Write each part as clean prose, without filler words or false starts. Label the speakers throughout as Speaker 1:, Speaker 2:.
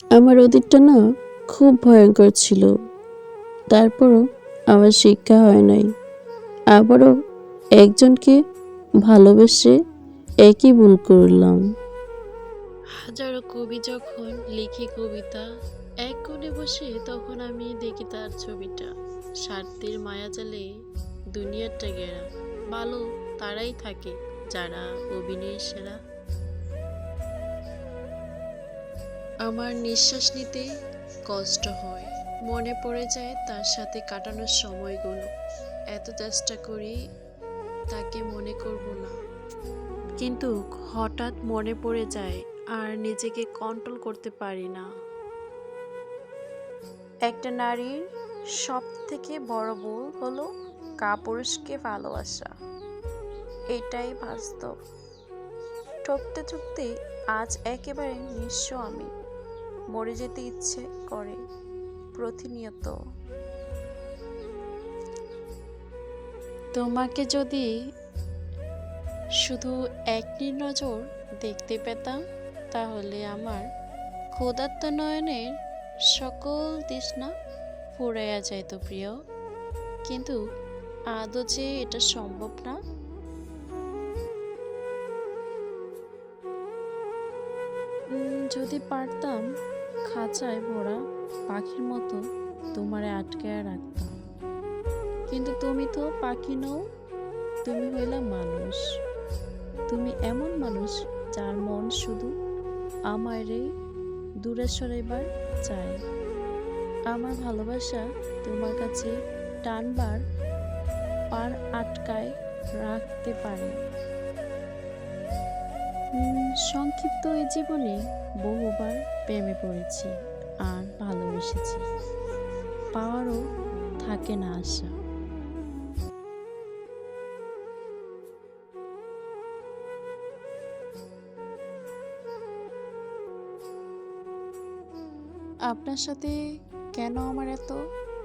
Speaker 1: আমার অতীতটা না খুব ভয়ঙ্কর ছিল। তারপরও আমার শিক্ষা হয় নাই। আবারও একজনকে ভালোবেসে একই ভুল করলাম।
Speaker 2: হাজারো কবি যখন লিখে কবিতা, এক কোণে বসে তখন আমি দেখি তার ছবিটা। স্বার্থের মায়াজালে দুনিয়াটা ঘেরা, ভালো তারাই থাকে যারা অভিনয়ের সেরা। আমার নিঃশ্বাস নিতে কষ্ট হয়, মনে পড়ে যায় তার সাথে কাটানোর সময়গুলো। এত চেষ্টা করি তাকে মনে করব না, কিন্তু হঠাৎ মনে পড়ে যায় আর নিজেকে কন্ট্রোল করতে পারি না। একটা নারীর সব থেকে বড় ভুল হলো কাপুরুষকে ভালোবাসা। এটাই বাস্তব। ঠকতে ঠকতে আজ একেবারে নিঃস্ব আমি। মরে যেতে ইচ্ছে করে প্রতিনিয়ত। তোমাকে যদি শুধু এক নজর দেখতে পেতাম, তাহলে আমার ক্ষুধার্ত নয়নের সকল তৃষ্ণা ফুরাইয়া যাইত প্রিয়। কিন্তু আদৌ যে এটা সম্ভব না। যদি পারতাম খাঁচায় ভরা পাখির মতো তোমারে আটকায় রাখতাম, কিন্তু তুমি তো পাখি নও, তুমি হইলা মানুষ। তুমি এমন মানুষ যার মন শুধু আমারই দূরে সরাইবার চায়। আমার ভালোবাসা তোমার কাছে টানবার পার আটকায় রাখতে পারে। সংক্ষিপ্ত এই জীবনে বহুবার প্রেমে পড়েছি আর ভালোবেসেছি, পাওয়ারও থাকে না আশা। আপনার সাথে কেন আমার এত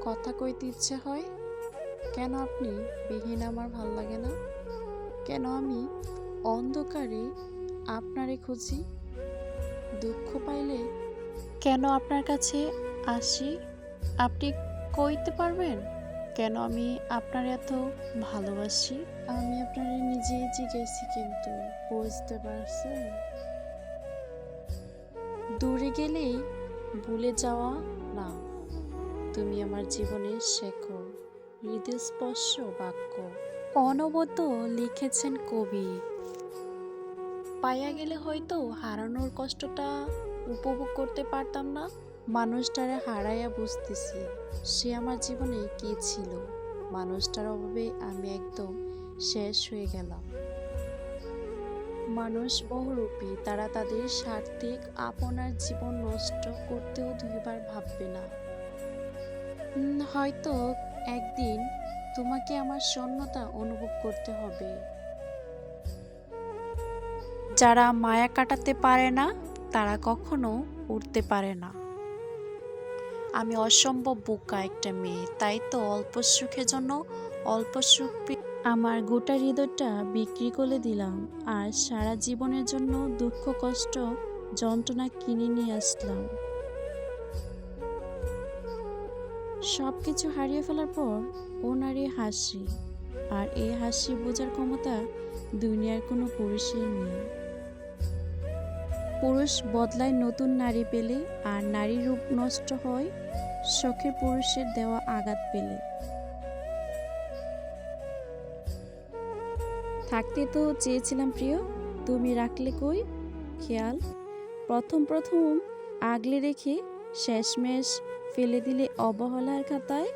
Speaker 2: কথা কইতে ইচ্ছে হয়? কেন আপনি বিহীন আমার ভাল লাগে না? কেন আমি অন্ধকারে আপনারে খুঁজি? দুঃখ পাইলে কেন আপনার কাছে আসি? আপনি কইতে পারবেন কেন আমি আপনার এত ভালোবাসি? আমি আপনারে নিজেই জিজ্ঞেসি, কিন্তু বুঝতে পারছেন? দূরে গেলেই ভুলে যাওয়া না, তুমি আমার জীবনের শেখো হৃদয়স্পর্শ বাক্য। অনবদ্য লিখেছেন কবি। পাইয়া গেলে হয়তো হারানোর কষ্টটা উপভোগ করতে পারতাম না। মানুষটারে হারাইয়া বুঝতেছি সে আমার জীবনে কি ছিল। মানুষটার অভাবে আমি একদম শেষ হয়ে গেলাম। মানুষ বহুরূপী, তারা তাদের স্বার্থিক আপনার জীবন নষ্ট করতেও দুইবার ভাববে না। হয়তো একদিন তোমাকে আমার শূন্যতা অনুভব করতে হবে। যারা মায়া কাটাতে পারে না তারা কখনো উঠতে পারে না। আমি অসম্ভব বোকা একটা মেয়ে, তাই তো অল্প সুখের জন্য অল্প সুখ আমার গোটা হৃদয়টা বিক্রি করে দিলাম, আর সারা জীবনের জন্য দুঃখ কষ্ট যন্ত্রণা কিনে নিয়ে আসলাম। সবকিছু হারিয়ে ফেলার পর ও নারী হাসি, আর এই হাসি বোঝার ক্ষমতা দুনিয়ার কোনো পুরুষের নেই। পুরুষ বদলায় নতুন নারী পেলে, আর নারী রূপ নষ্ট হয় শখের পুরুষের দেওয়া আঘাত পেলে। থাকতে তো চেয়েছিলাম প্রিয়, তুমি রাখলে কই খেয়াল? প্রথম প্রথম আগলে রেখে শেষমেশ ফেলে দিলে অবহেলার খাতায়।